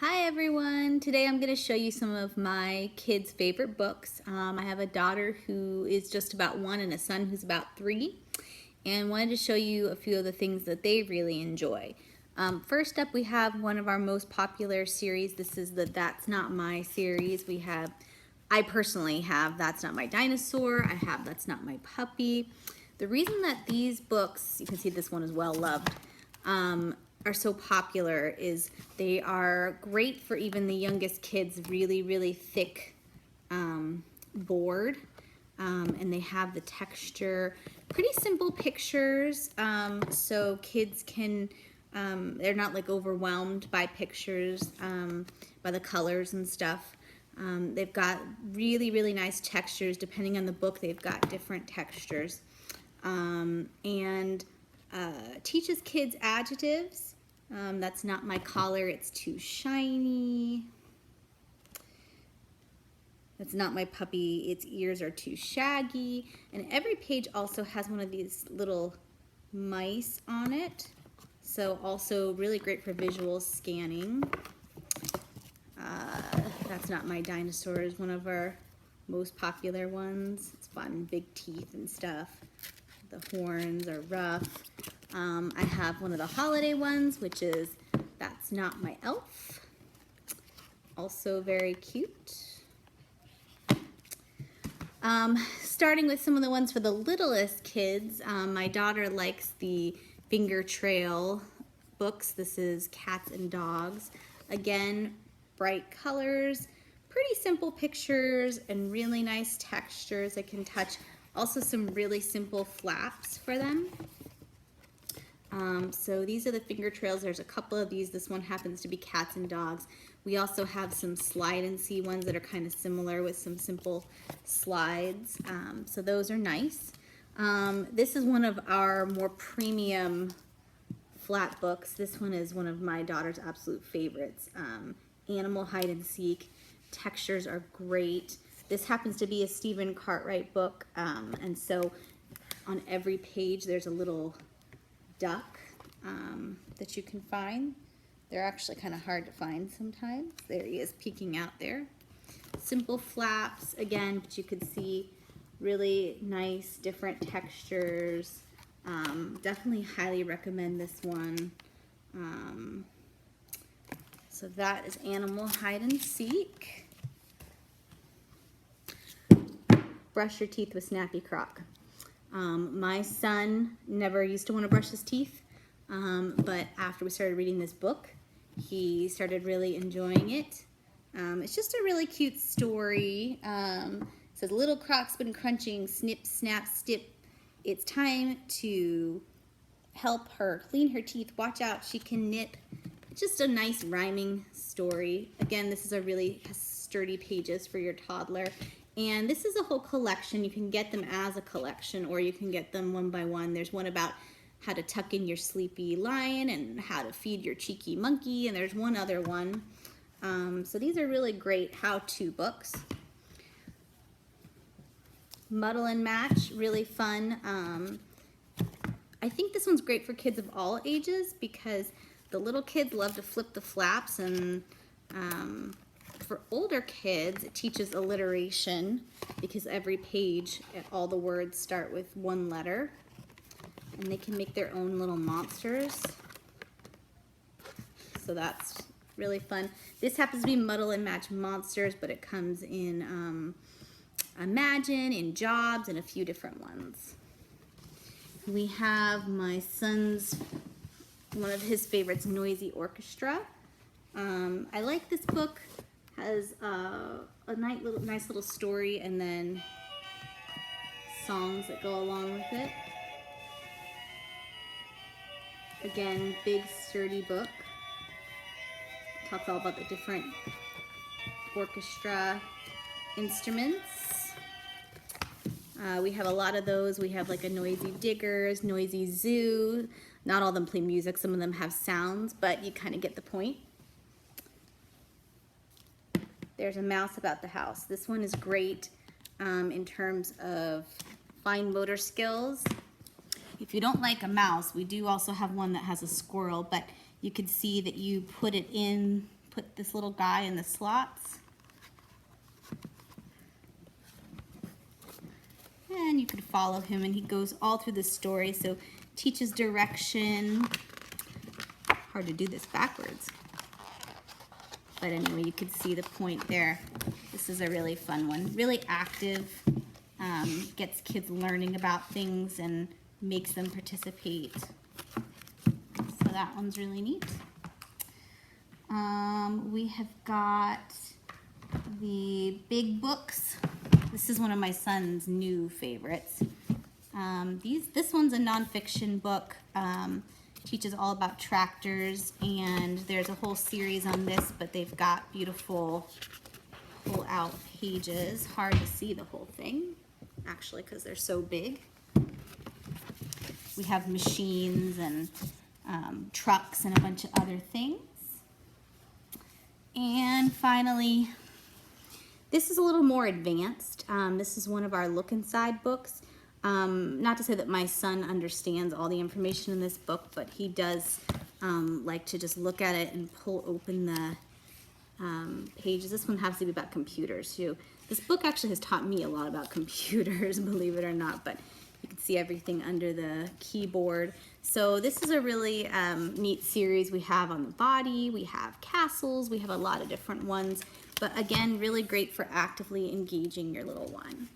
Hi everyone! Today I'm going to show you some of my kids' favorite books. I have a daughter who is just about 1 and a son who's about 3, and wanted to show you a few of the things that they really enjoy. First up, we have one of our most popular series. This is the That's Not My series. I personally have That's Not My Dinosaur. I have That's Not My Puppy. The reason that these books, you can see this one is well loved, are so popular is they are great for even the youngest kids, really thick board, and they have the texture, pretty simple pictures, so kids can, they're not like overwhelmed by pictures, by the colors and stuff. They've got really nice textures. Depending on the book, they've got different textures, and teaches kids adjectives. That's not my collar, it's too shiny. That's not my puppy, its ears are too shaggy. And every page also has one of these little mice on it. So also really great for visual scanning. That's Not My Dinosaur is one of our most popular ones. It's fun, big teeth and stuff. The horns are rough. I have one of the holiday ones, which is That's Not My Elf. Also very cute. Starting with some of the ones for the littlest kids, my daughter likes the Finger Trail books. This is Cats and Dogs. Again, bright colors, pretty simple pictures, and really nice textures I can touch. Also some really simple flaps for them. So these are the finger trails. There's a couple of these. This one happens to be Cats and Dogs. We also have some slide and see ones that are kind of similar with some simple slides. So those are nice. This is one of our more premium flat books. This one is one of my daughter's absolute favorites. Animal Hide and Seek. Textures are great. This happens to be a Stephen Cartwright book, and so on every page there's a little duck that you can find. They're actually kind of hard to find sometimes. There he is peeking out there. Simple flaps again, but you can see really nice different textures. Definitely highly recommend this one. So that is Animal Hide and Seek. Brush Your Teeth with Snappy Croc. My son never used to want to brush his teeth, but after we started reading this book, he started really enjoying it. It's just a really cute story. It says, little Croc's been crunching, snip, snap, stip. It's time to help her clean her teeth. Watch out, she can nip. It's just a nice rhyming story. Again, this is a really sturdy pages for your toddler. And this is a whole collection. You can get them as a collection, or you can get them one by one. There's one about how to tuck in your sleepy lion and how to feed your cheeky monkey, and there's one other one. So these are really great how-to books. Muddle and Match, really fun. I think this one's great for kids of all ages because the little kids love to flip the flaps, and for older kids, it teaches alliteration because every page, all the words start with one letter, and they can make their own little monsters. So that's really fun. This happens to be Muddle and Match Monsters, but it comes in Imagine, in Jobs, and a few different ones. We have my son's, one of his favorites, Noisy Orchestra. I like this book. Has a nice little story and then songs that go along with it. Again, big sturdy book. Talks all about the different orchestra instruments. We have a lot of those. We have like a Noisy Diggers, Noisy Zoo. Not all of them play music. Some of them have sounds, but you kind of get the point. There's a Mouse About the House. This one is great in terms of fine motor skills. If you don't like a mouse, we do also have one that has a squirrel, but you can see that you put it in put this little guy in the slots. And you could follow him, and he goes all through the story, so teaches direction. Hard to do this backwards. But anyway, you could see the point there. This is a really fun one. Really active, gets kids learning about things and makes them participate. So that one's really neat. We have got the big books. This is one of my son's new favorites. This one's a nonfiction book. Teaches all about tractors, and there's a whole series on this, but they've got beautiful pull-out pages. Hard to see the whole thing, actually, because they're so big. We have machines and trucks and a bunch of other things. And finally, this is a little more advanced. This is one of our look inside books. Not to say that my son understands all the information in this book, but he does like to just look at it and pull open the pages. This one has to be about computers too. This book actually has taught me a lot about computers, believe it or not, but you can see everything under the keyboard. So this is a really neat series. We have on the body, we have castles, we have a lot of different ones, but again, really great for actively engaging your little one.